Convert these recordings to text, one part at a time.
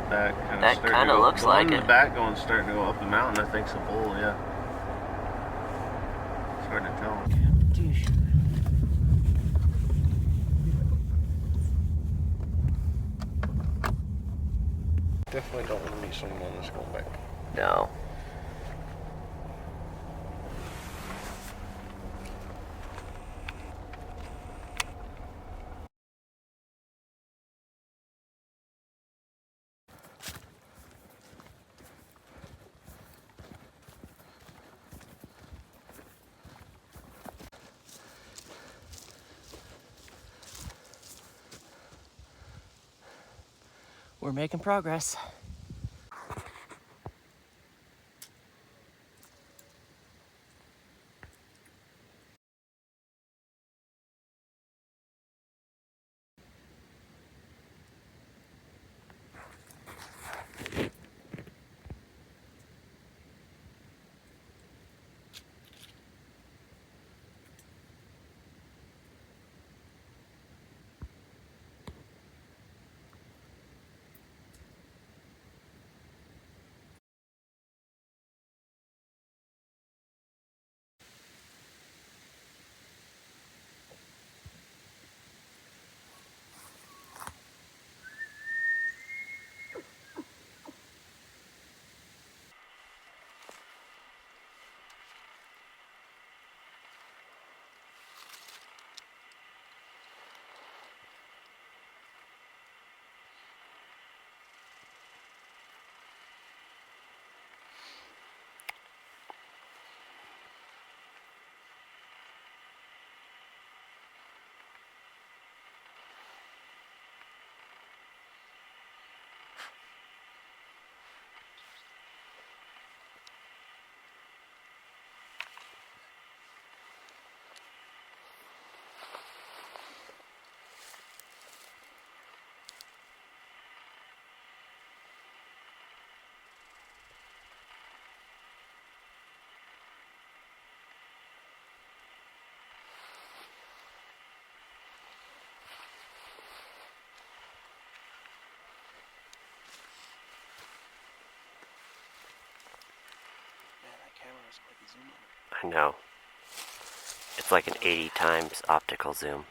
back kind of That starting kind to of go. looks The like one in it. the back going starting to go up the mountain, I think's a bull, yeah. It's hard to tell. Definitely don't want to meet someone on this going back. No. We're making progress. I know. It's like an 80 times optical zoom.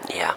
Yeah.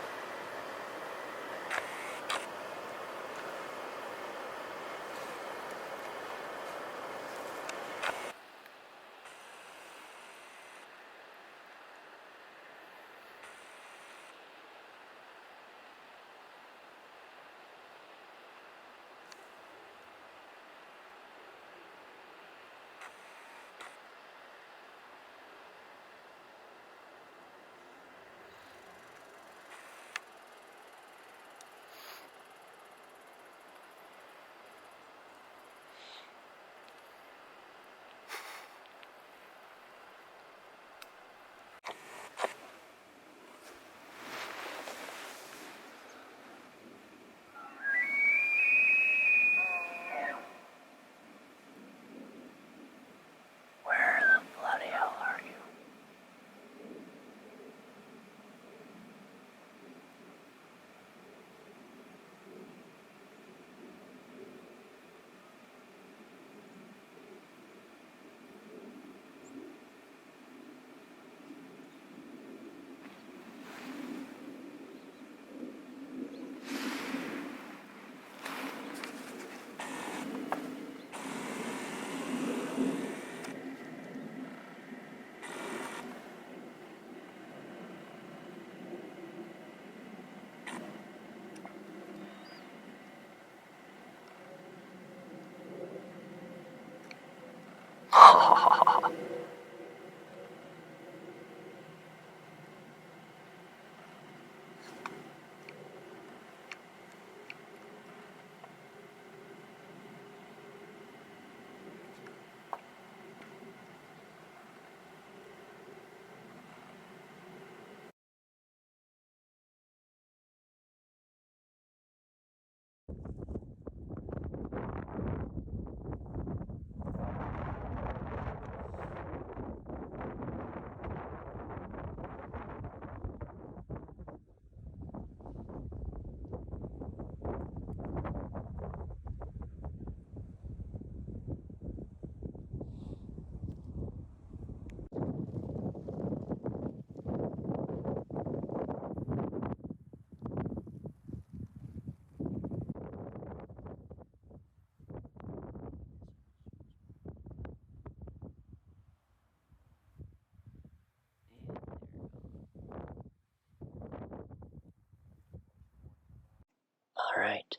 All right.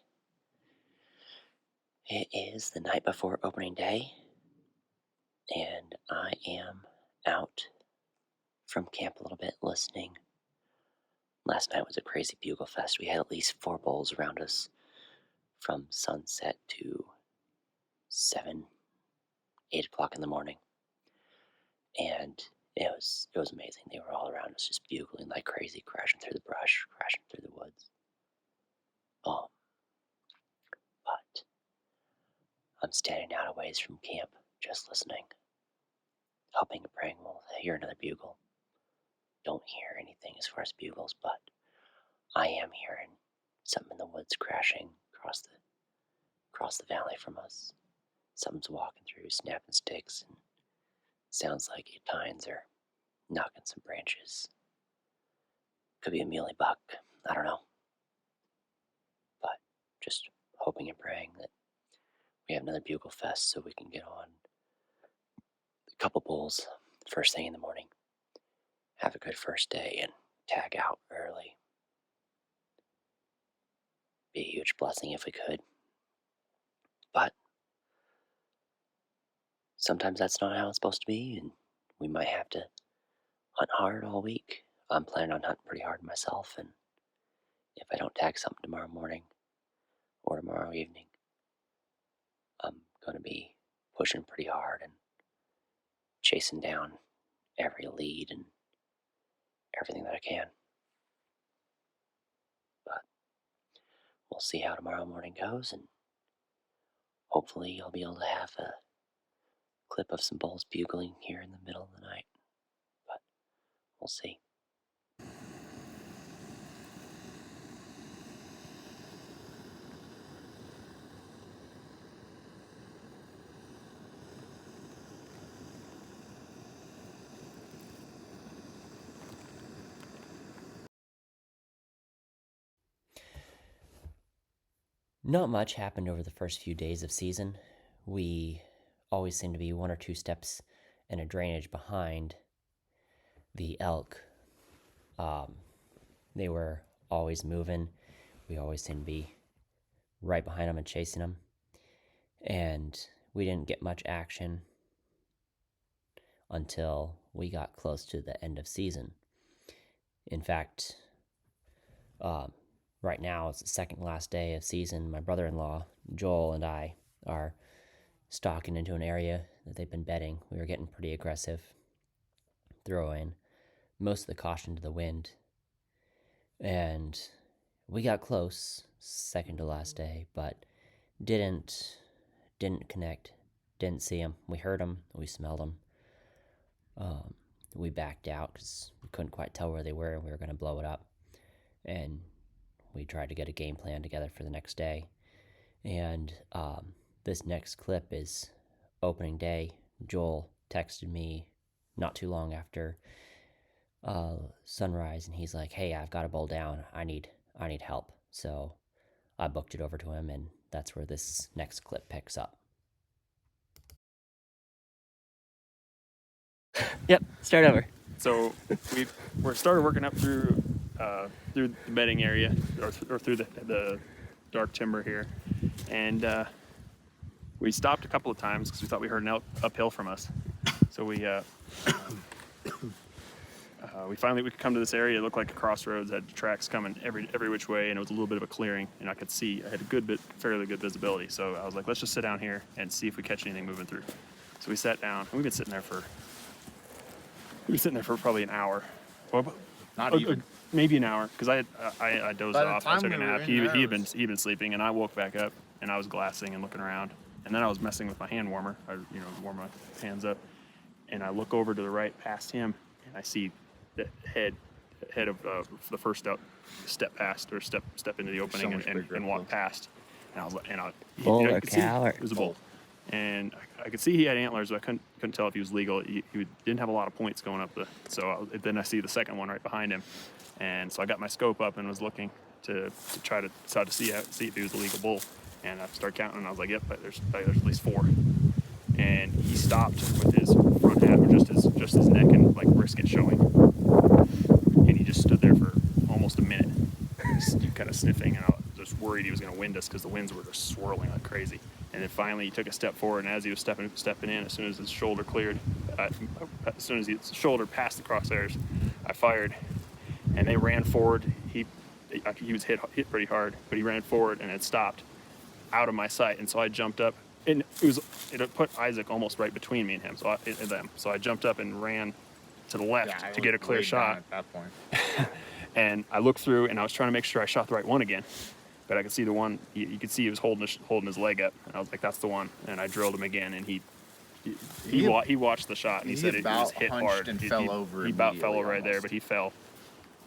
It is the night before opening day, and I am out from camp a little bit listening. Last night was a crazy bugle fest. We had at least 4 bulls around us from sunset to 7, 8 o'clock in the morning. And it was amazing. They were all around us just bugling like crazy, crashing through the brush, crashing through the woods. But I'm standing out a ways from camp, just listening, hoping and praying we'll hear another bugle. Don't hear anything as far as bugles, but I am hearing something in the woods crashing across the valley from us. Something's walking through, snapping sticks, and sounds like tines are knocking some branches. Could be a muley buck. I don't know. But just hoping and praying that we have another bugle fest so we can get on a couple bulls first thing in the morning. Have a good first day and tag out early. Be a huge blessing if we could. But sometimes that's not how it's supposed to be, and we might have to hunt hard all week. I'm planning on hunting pretty hard myself, and if I don't tag something tomorrow morning or tomorrow evening, I'm going to be pushing pretty hard and chasing down every lead and everything that I can. But we'll see how tomorrow morning goes, and hopefully I'll be able to have a clip of some bulls bugling here in the middle of the night. But we'll see. Not much happened over the first few days of season. We always seem to be 1 or 2 steps in a drainage behind the elk. They were always moving. We always seemed to be right behind them and chasing them. And we didn't get much action until we got close to the end of season. In fact, right now it's the second last day of season. My brother-in-law, Joel, and I are stalking into an area that they've been bedding. We were getting pretty aggressive, throwing most of the caution to the wind. And we got close, second to last day, but didn't connect, didn't see them. We heard them, we smelled them. We backed out because we couldn't quite tell where they were, and we were going to blow it up. And we tried to get a game plan together for the next day. And this next clip is opening day. Joel texted me not too long after sunrise, and he's like, "Hey, I've got a bull down. I need help." So I booked it over to him, and that's where this next clip picks up. Yep, start over. So we're started working up through the bedding area or through the dark timber here, and we stopped a couple of times because we thought we heard an elk uphill from us. So we finally could come to this area. It looked like a crossroads, had tracks coming every which way, and it was a little bit of a clearing, and I had fairly good visibility. So I was like, let's just sit down here and see if we catch anything moving through. So we sat down, and we've been sitting there for probably an hour. Well, Not even. Maybe an hour, because I dozed By the off. I time took a we were nap. in there, He'd it was- been sleeping, and I woke back up, and I was glassing and looking around, and then I was messing with my hand warmer. I warm my hands up, and I look over to the right past him, and I see the head of the first step past or step into the opening much bigger and up walk close. past, and I was like, Bull or I could see- cow or- it was a bull. And I could see he had antlers, but I couldn't tell if he was legal. He didn't have a lot of points going up then I see the second one right behind him, and so I got my scope up and was looking to try to decide to see if he was a legal bull. And I started counting, and I was like, yep, there's at least 4. And he stopped with his front half, or just his neck and like brisket showing, and he just stood there for almost a minute, kind of sniffing, and I was just worried he was going to wind us because the winds were just swirling like crazy. And then finally he took a step forward, and as he was stepping in, as soon as his shoulder cleared, as soon as his shoulder passed the crosshairs, I fired, and they ran forward. He was hit pretty hard, but he ran forward and it stopped out of my sight, and so I jumped up, and it put Isaac almost right between me and him, so I jumped up and ran to the left to get a clear laid shot. down at that point. And I looked through, and I was trying to make sure I shot the right one again, but I could see the one. You could see he was holding his leg up, and I was like, "That's the one." And I drilled him again, and he watched the shot, and he said he was hit hard. And fell over. He about fell immediately over right there, almost. but he fell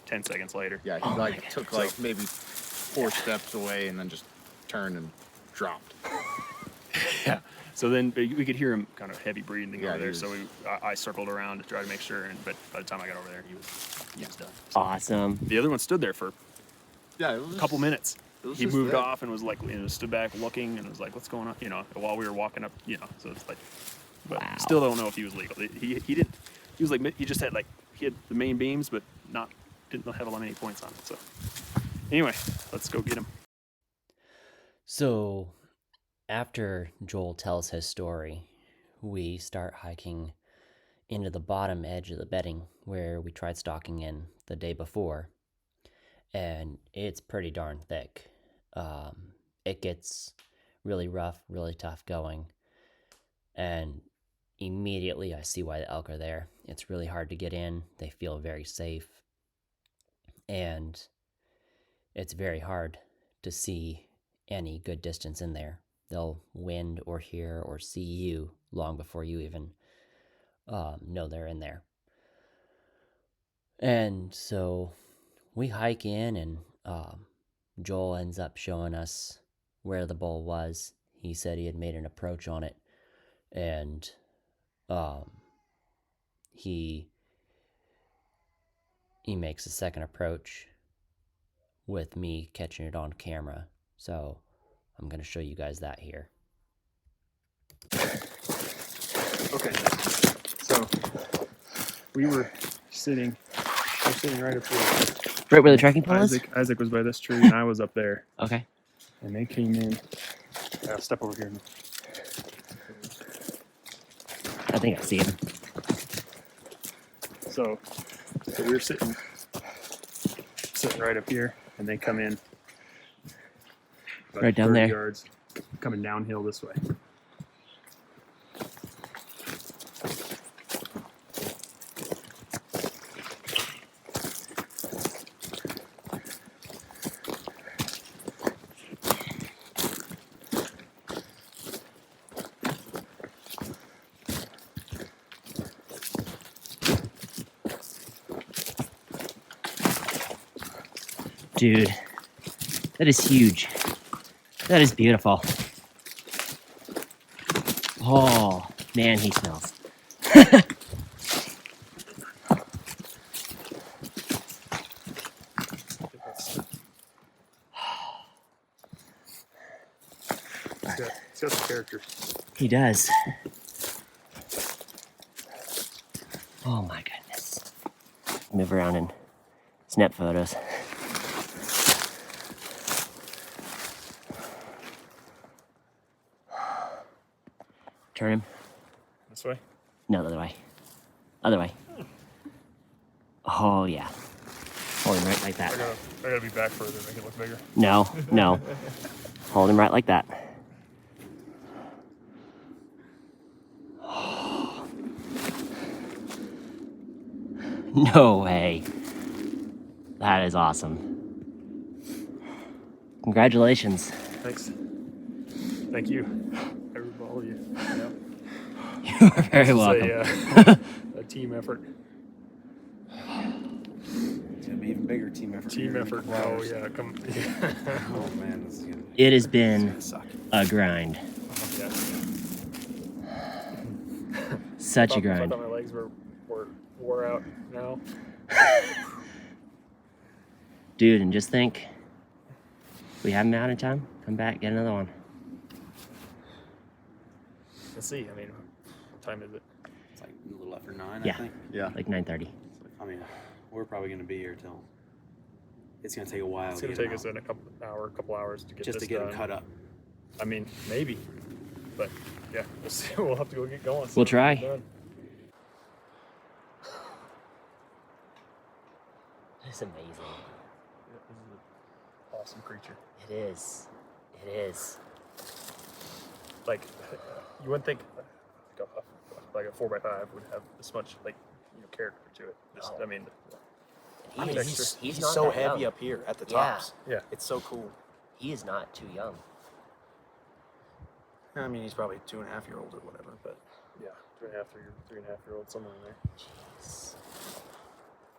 10 seconds later. Yeah, he took maybe 4 steps away and then just turned and dropped. Yeah. So then we could hear him kind of heavy breathing Yeah, over there. he So I circled around to try to make sure, but by the time I got over there, he was done. So Awesome. the other one stood there for Yeah, it was a couple minutes. it was He just moved there. off and was like, stood back looking and was like, "What's going on?" While we were walking up, So it's like, but Wow. still don't know if he was legal. He didn't. He was like, he just had he had the main beams, but didn't have many points on it. So anyway, let's go get him. So, after Joel tells his story, we start hiking into the bottom edge of the bedding where we tried stalking in the day before, and it's pretty darn thick. It gets really rough, really tough going, and immediately I see why the elk are there. It's really hard to get in. They feel very safe, and it's very hard to see any good distance in there. They'll wind or hear or see you long before you even know they're in there. And so we hike in, and Joel ends up showing us where the bull was. He said he had made an approach on it, and he makes a second approach with me catching it on camera. So I'm going to show you guys that here. Okay. So we were sitting right up here. Right where the tracking pole is? Isaac was by this tree, and I was up there. Okay. And they came in. I'll step over here. I think I see him. So we were sitting right up here, and they come in. about Right down 30 there. yards, coming downhill this way. Dude, that is huge. That is beautiful. Oh, man, he smells. It's got some character. He does. Oh my goodness. Move around and snap photos. Turn him. This way? No, the other way. Other way. Oh, yeah. Hold him right like that. I gotta be back further, make it look bigger. No, no. Hold him right like that. No way. That is awesome. Congratulations. Thanks. Thank you. All of you. Yeah. You are very welcome. A team effort. It's gonna be even bigger team effort. Team effort. Oh yeah, come. Oh man, this is gonna. It has been Suck. a grind. Yeah. Such a I grind. thought my legs were wore out now. Dude, and just think, we have him out in time, come back, get another one. Let's see. I mean, what time is it? It's like a little after 9, Yeah. I think. Yeah. Like 9:30. I mean, we're probably gonna be here till. It's gonna take a while. It's gonna take us in a couple hours to get just this to get done. them cut up. I mean, maybe, but yeah, we'll see. We'll have to go get going. We'll try. It's amazing. This is an awesome creature. It is. It is. Like, you wouldn't think like a 4x5 would have this much character to it. Just, No. I mean, He's He's not so that heavy young. up here at the Yeah. tops. yeah. It's so cool. He is not too young. I mean, he's probably 2.5-year-old or whatever, but Yeah, 3.5-year-old, somewhere in there. Jeez.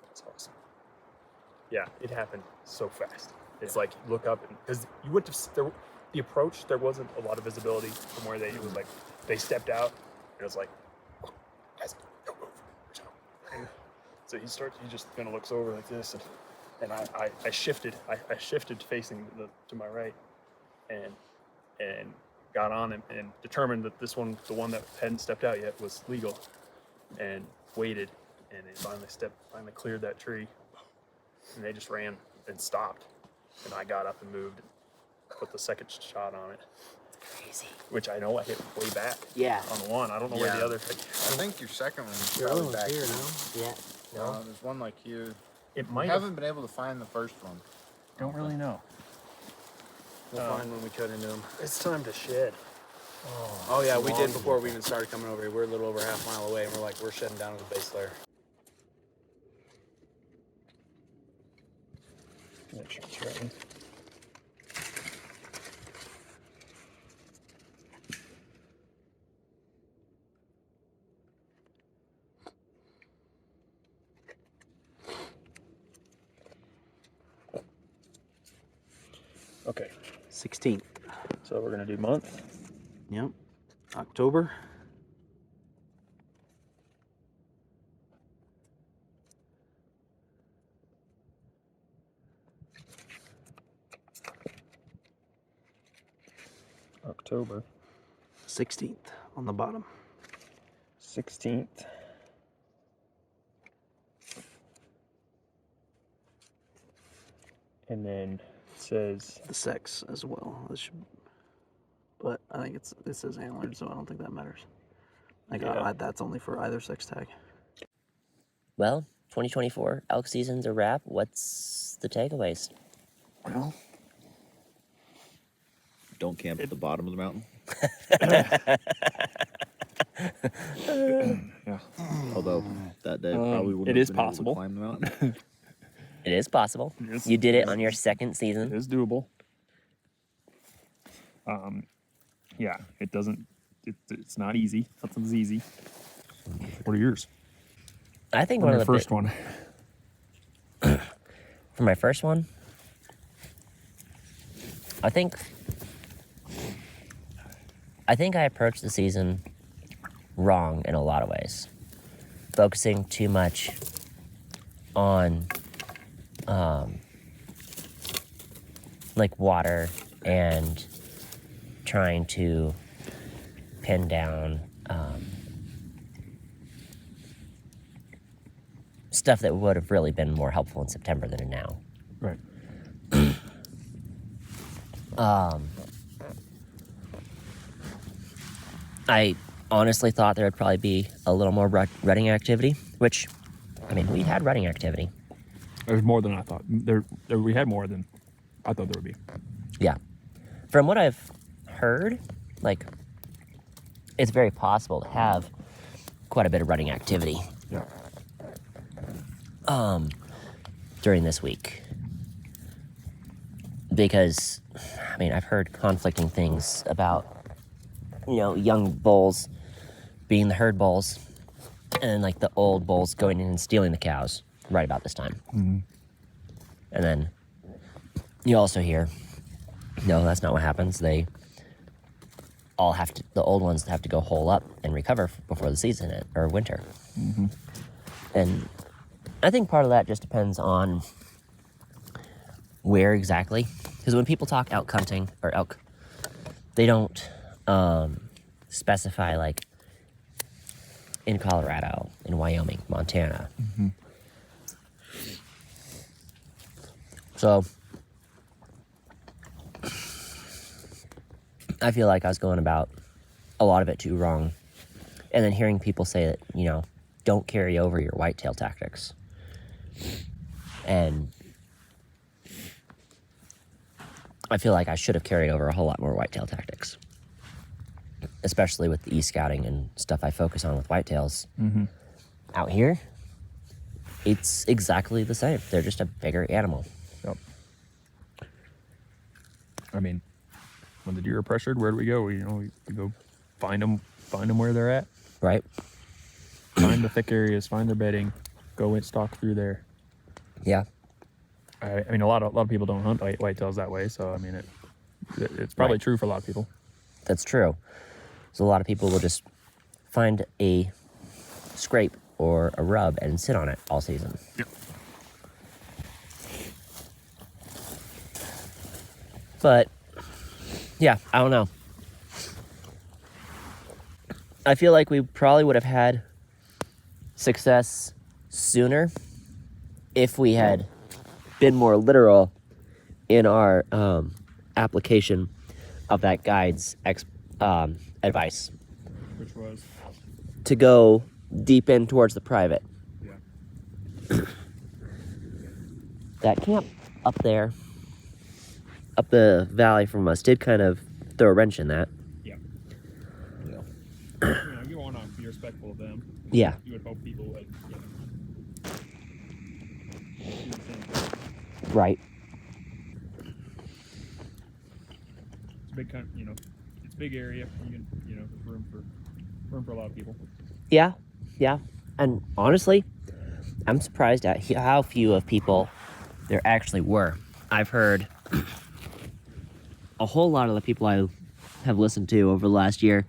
That's awesome. Yeah, it happened so fast. It's like look up because you went to the approach. There wasn't a lot of visibility from where it was like they stepped out and it was like, oh, guys, don't move. And so he just kind of looks over like this and I shifted. I shifted facing to my right and got on him and determined that the one that hadn't stepped out yet was legal and waited and they finally cleared that tree and they just ran and stopped and I got up and moved and put the second shot on it, Crazy. which I know I hit way back Yeah. on the one. I don't know where Yeah. the other. I think your second one's Your probably other back one's here here. now. Yeah. No. There's one like here. It We might have. haven't been able to find the first one. Don't really know. We'll find when we cut into him. It's time to shed. Oh yeah, we did before we even started coming over here. We're a little over half a mile away, and we're shutting down to the base layer. Make sure it's right. Okay, 16th. so we're gonna do month. Yep. October. October 16th on the bottom. 16th. And then it says The sex as well. But I think it says antlered, so I don't think that matters. That's only for either sex tag. Well, 2024 elk season's a wrap. What's the takeaways? Well, don't camp at the bottom of the mountain. yeah. Although that day probably wouldn't it have is been able to possible. climb the mountain. It is possible. It is- You did it it is- on your second It season. is doable. Yeah, it doesn't. It's not easy. Nothing's easy. What are yours? I think one of the first one. for my first one, I think I approached the season wrong in a lot of ways, focusing too much on like water and trying to pin down stuff that would have really been more helpful in September than in now. Right. honestly thought there would probably be a little more rutting activity, which, I mean, we had rutting activity. There's more than I thought. We had more than I thought there would be. Yeah. From what I've heard, like, it's very possible to have quite a bit of rutting activity. Yeah. During this week. Because, I mean, I've heard conflicting things about, young bulls being the herd bulls, and like the old bulls going in and stealing the cows right about this time. Mm-hmm. And then you also hear, no, that's not what happens. They all have to, the old ones have to go hole up and recover before the season or winter. Mm-hmm. And I think part of that just depends on where exactly. Because when people talk elk hunting or elk, they don't specify like in Colorado, in Wyoming, Montana. Mm-hmm. So I feel like I was going about a lot of it too wrong. And then hearing people say that, don't carry over your whitetail tactics. And I feel like I should have carried over a whole lot more whitetail tactics. Especially with the e-scouting and stuff I focus on with whitetails. Mm-hmm. Out here, it's exactly the same. They're just a bigger animal. Yep. I mean, when the deer are pressured, where do we go? We go find them where they're at. Right? Find the thick areas, find their bedding, go and stalk through there. Yeah. I mean, a lot of people don't hunt whitetails that way, so I mean, it's probably Right. true for a lot of people. That's true. So a lot of people will just find a scrape or a rub and sit on it all season. Yep. But yeah, I don't know. I feel like we probably would have had success sooner if we had been more literal in our application of that guide's advice Which was? to go deep in towards the private. Yeah. That camp up there, up the valley from us, did kind of throw a wrench in that. Yeah. You want to be respectful of them. Yeah. You would hope people would, do the same. Right. It's a big it's a big area. You can, there's room for a lot of people. Yeah. Yeah. And honestly, I'm surprised at how few of people there actually were. I've heard a whole lot of the people I have listened to over the last year,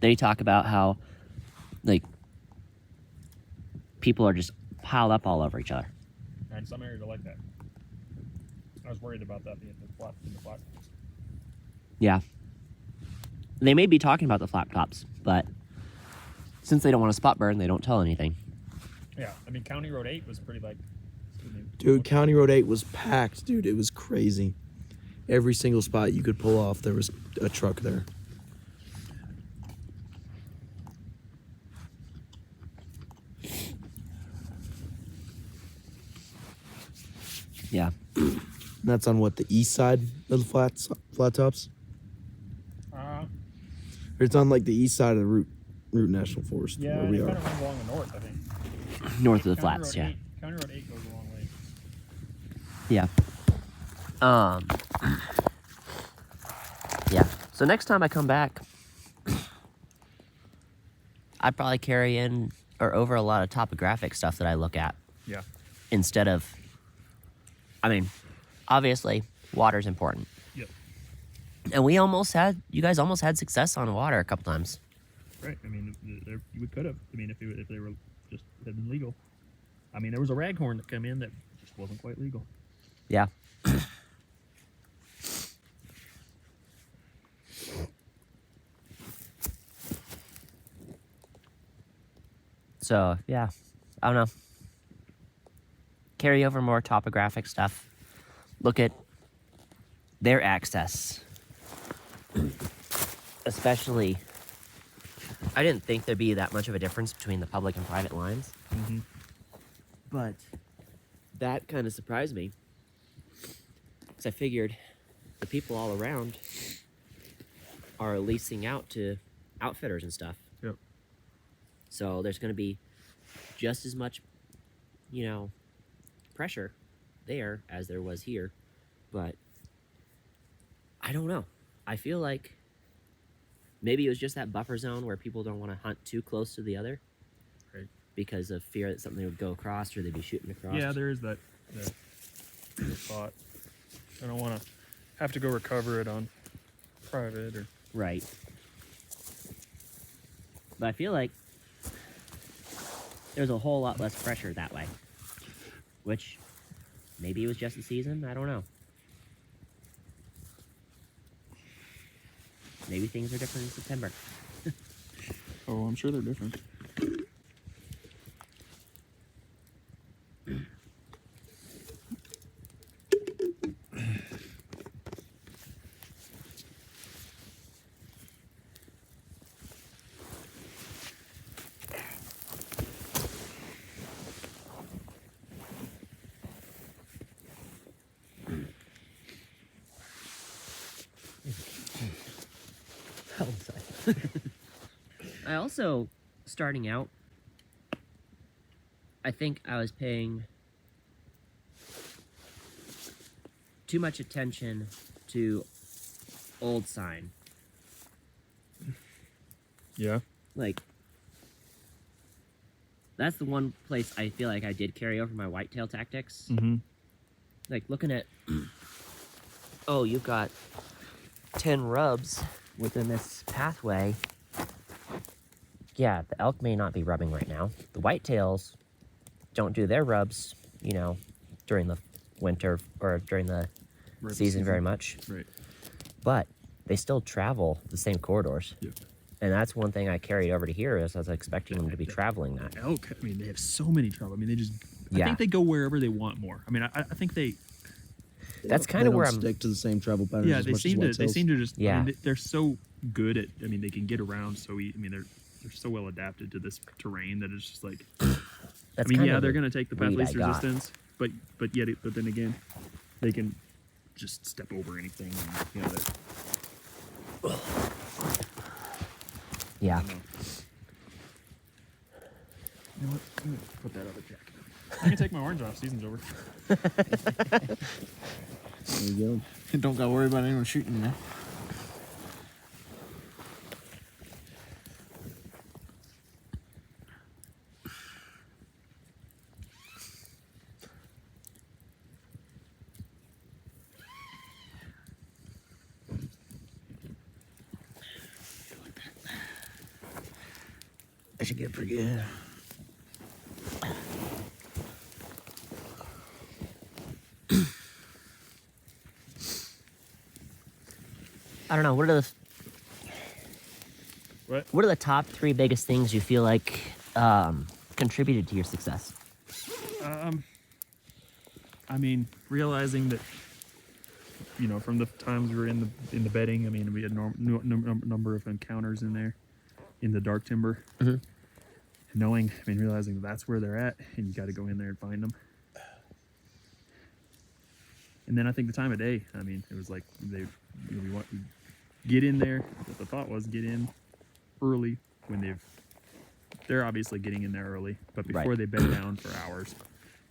they talk about how, like, people are just piled up all over each other. And some areas are like that. I was worried about that being in the flat. Yeah. They may be talking about the flat tops, but since they don't want to spot burn, they don't tell anything. Yeah, I mean, County Road 8 was pretty like... Dude, County Road 8 was packed, dude. It was crazy. Every single spot you could pull off, there was a truck there. Yeah. That's on what, the east side of the flat tops? Or it's on like the east side of the Root National Forest yeah, where we it are. kind of runs along the north, I think. North of the County flats, Road yeah. 8, County Road 8 goes a long way. Yeah. Yeah. So next time I come back, I'd probably carry in or over a lot of topographic stuff that I look at. Yeah. Instead of, I mean, obviously, water's important. Yep. And you guys almost had success on water a couple times. Right. I mean, we could have. I mean, if they were just had been legal. I mean, there was a raghorn that came in that just wasn't quite legal. Yeah. So, yeah, I don't know. Carry over more topographic stuff. Look at their access. Especially I didn't think there'd be that much of a difference between the public and private lines. Mm-hmm. But that kind of surprised me. Because I figured the people all around are leasing out to outfitters and stuff. Yep. So there's going to be just as much, pressure there as there was here. But I don't know. I feel like maybe it was just that buffer zone where people don't want to hunt too close to the other. Right. Because of fear that something would go across or they'd be shooting across. Yeah, there is that thought. I don't want to have to go recover it on private or. Right. But I feel like there's a whole lot less pressure that way. Which, maybe it was just the season, I don't know. Maybe things are different in September. Oh, I'm sure they're different. I also, starting out, I think I was paying too much attention to old sign. Yeah. Like, that's the one place I feel like I did carry over my whitetail tactics. Mm-hmm. Like, looking at, oh, you've got 10 rubs within this pathway. Yeah, the elk may not be rubbing right now. The whitetails don't do their rubs, during the winter or during the season very much. Right. But they still travel the same corridors. Yep. And that's one thing I carried over to here is I was expecting them to be traveling that. Elk, I mean, they have so many trouble. I mean, they just. I Yeah. think they go wherever they want more. I mean, I think they. That's They kind of don't where I'm. stick to the same travel patterns Yeah, as they much seem as to. They whitetails. seem to just. Yeah. I mean, they're so good at. I mean, they can get around so. I mean, they're so well adapted to this terrain that it's just like. That's I mean, kind yeah, of they're the going to take the path read least I got. resistance, but then again, they can just step over anything. And, Yeah. I don't know. You know what? I'm gonna put that other jacket on. I can take my orange off. Season's over. There you go. Don't gotta worry about anyone shooting you now. I should get pretty good. I don't know. What are the top 3 biggest things you feel like contributed to your success? I mean, realizing that, from the times we were in the bedding, I mean, we had number of encounters in there, in the dark timber. Mhm. Realizing that's where they're at, and you got to go in there and find them. And then I think the time of day. I mean, it was like we get in there. What the thought was, get in early when they're obviously getting in there early, but before Right. they bed down for hours,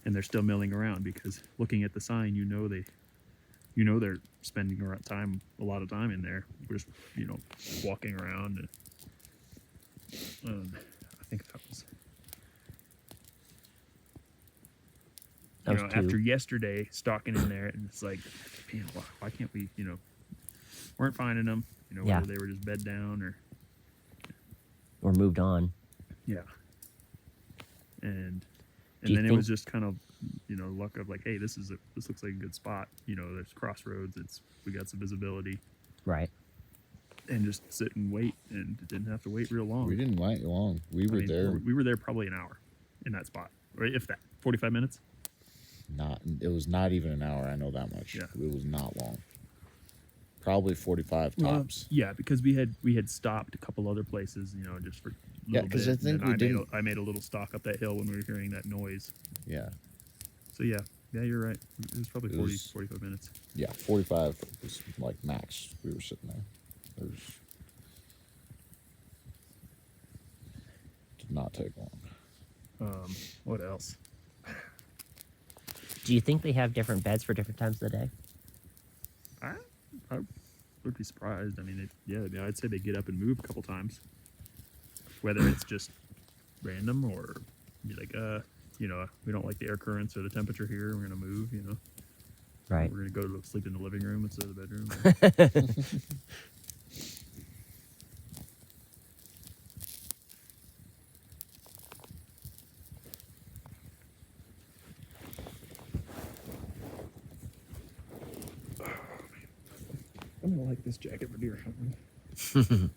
and they're still milling around because looking at the sign, they're spending a lot of time in there, just walking around. And, I think that was. That was 2. After yesterday, stalking in there, and it's like, man, why can't we, weren't finding them, Yeah. whether they were just bed down Or moved on. yeah. And Do you then it think- was just kind of, luck of like, hey, this looks like a good spot. There's crossroads. We got some visibility, Right. and just sit and wait, and didn't have to wait real long. We didn't wait long. We were there. We were there probably an hour in that spot, or if that, 45 minutes. It was not even an hour. I know that much. Yeah. It was not long. probably 45 tops. Yeah, because we had stopped a couple other places, just for a Yeah, little 'cause bit. I think and we then didn't- I made a little stop up that hill when we were hearing that noise. Yeah. So yeah, you're right. It was probably It 40, was- 45 minutes. Yeah, 45 was like max. We were sitting there. It did not take long. What else? Do you think they have different beds for different times of the day? I would be surprised. I mean, I'd say they get up and move a couple times. Whether it's just random or be like, we don't like the air currents or the temperature here. We're gonna move. Right. We're gonna go to sleep in the living room instead of the bedroom. I'm gonna like this jacket for deer hunting.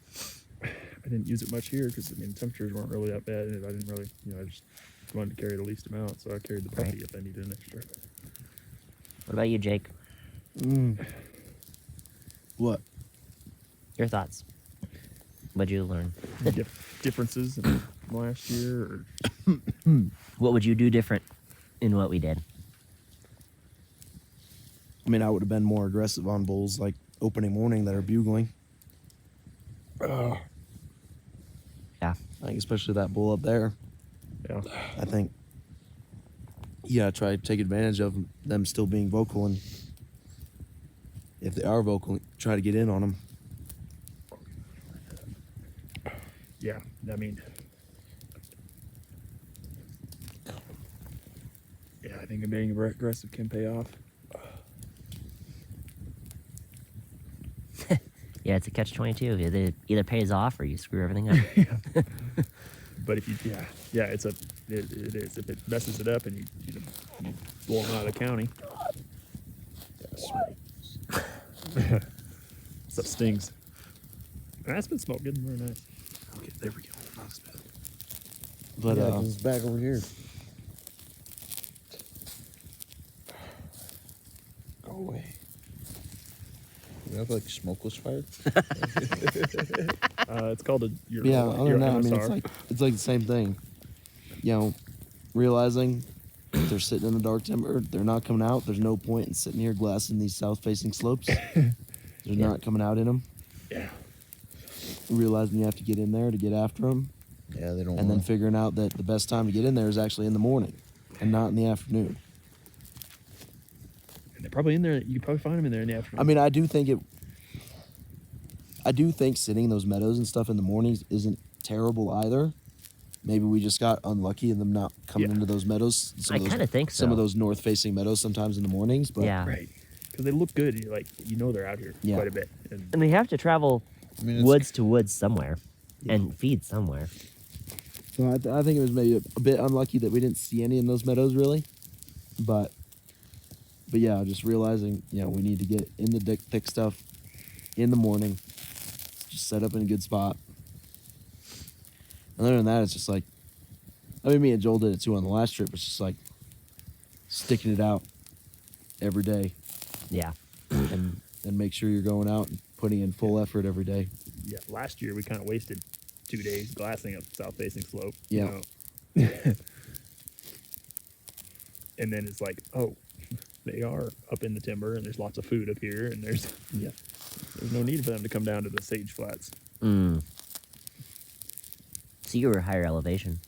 I didn't use it much here because temperatures weren't really that bad, and I didn't really, I just wanted to carry the least amount, so I carried the puppy if I needed an extra. What about you, Jake? What? Your thoughts? What'd you learn? Differences in last year, or What would you do different in what we did? I mean, I would have been more aggressive on bulls like opening morning that are bugling. Yeah. I think especially that bull up there. yeah, I think, try to take advantage of them still being vocal, and if they are vocal, try to get in on them. yeah. I mean, I think being aggressive can pay off. Yeah, it's a catch-22. It either pays off or you screw everything up. But if you, it is. If it messes it up and you blow them out of the county, stuff stings. That's been smoke getting very nice. Okay, there we go. Not as bad. But it's back over here. Go away. We have like smokeless fire. It's called a your other than that, I mean, MSR. it's like the same thing. Realizing if they're sitting in the dark timber, they're not coming out. There's no point in sitting here glassing these south-facing slopes. They're not coming out in them. Yeah. Realizing you have to get in there to get after them, Yeah, they don't. and then figuring out that the best time to get in there is actually in the morning, and not in the afternoon. And they're probably in there. You can probably find them in there in the afternoon. I mean, I do think sitting in those meadows and stuff in the mornings isn't terrible either. Maybe we just got unlucky in them not coming into those meadows. I kind of think so. Some of those north-facing meadows sometimes in the mornings, but Yeah. right, because they look good. They're out here Yeah. quite a bit. And And they have to travel woods to woods somewhere and feed somewhere. So I think it was maybe a bit unlucky that we didn't see any in those meadows really, but yeah, just realizing we need to get in the thick stuff in the morning, just set up in a good spot. And other than that, it's just like, me and Joel did it too on the last trip. It's just like sticking it out every day, Yeah. and make sure you're going out and putting in full effort every day. yeah, last year we kind of wasted 2 days glassing a south-facing slope. Yeah. And then it's like, oh, they are up in the timber, and there's lots of food up here, and there's no need for them to come down to the sage flats. So you were higher elevation.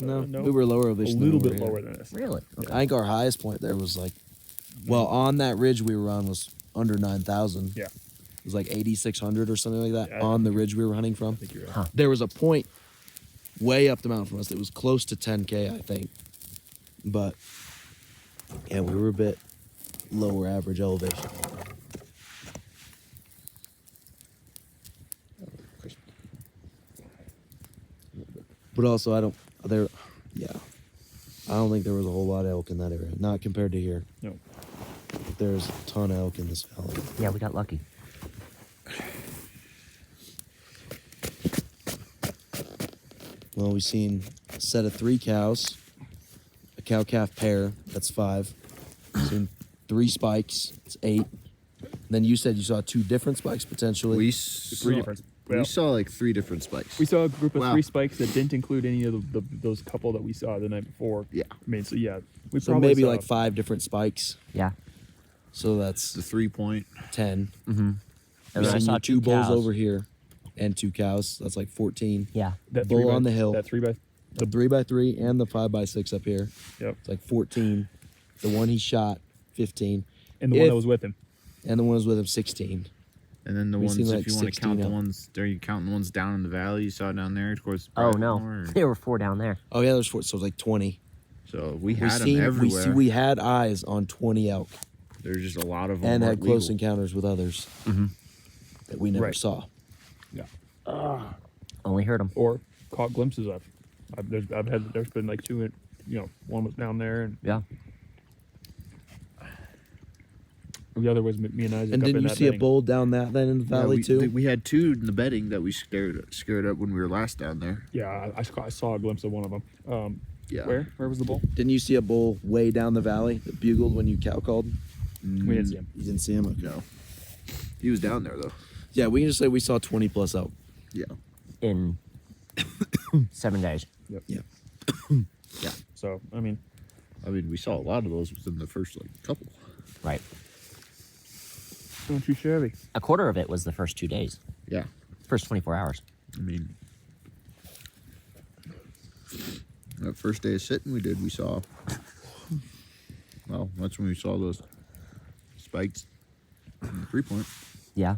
No, no. we were lower A elevation. little than bit we were lower here. than us. Really? Okay. I think our highest point there was like, on that ridge we were on was under 9,000. Yeah. It was like 8,600 or something like that Yeah, I on the think ridge we were hunting from. I think you're right. Huh. There was a point way up the mountain from us that was close to 10K, I think. But we were a bit lower average elevation. But also, I don't think there was a whole lot of elk in that area. Not compared to here. No. There's a ton of elk in this valley. Yeah, we got lucky. Well, we've seen a set of 3 cows, a cow-calf pair, that's 5. We've seen 3 spikes, it's 8. Then you said you saw 2 different spikes potentially. We Three different. We Well, saw like 3 different spikes. we saw a group of Wow. 3 spikes that didn't include any of those couple that we saw the night before. Yeah. I mean, so yeah, we so probably maybe saw, like 5 different spikes. Yeah. So that's The 3-point. 10. Mm-hmm. And We then I seen saw you 2 two bulls cows. over here, and 2 cows. That's like 14. Yeah. that bull 3 by, on the hill. That 3 by. The 3x3 and the 5x6 up here. Yep. It's like 14. The one he shot, 15. And the one If- that was with him. And the one was with him, 16. And then the We ones, seen, if like, you want to 16 count the up. ones, are you counting the ones down in the valley you saw down there towards Oh no, Bradmore, or- there were 4 down there. Oh yeah, there's 4, so it's like 20. So we We had them everywhere. we had eyes on 20 elk There's just a lot of them. and had weren't close legal. encounters with others that we never Right. saw. Only heard them. Or caught glimpses of. There's been like 2, one was down there, and Yeah. the other was me and Isaac. And up didn't in you that see a bedding. bull down that then in the Yeah, valley too? we had 2 in the bedding that we scared up when we were last down there. Yeah, I saw a glimpse of one of them. Yeah. Where was the bull? Didn't you see a bull way down the valley that bugled when you cow called? We didn't see him. You didn't see him? Okay. No. He was down there though. Yeah, we can just say we saw 20 plus elk. Yeah. In 7 days. Yep. Yeah. Yeah. So I mean, We saw a lot of those within the first couple. Right. not too shabby. A quarter of it was the first 2 days. Yeah. First 24 hours. That first day of sitting we saw. Well, that's when we saw those spikes in the 3-point. Yeah.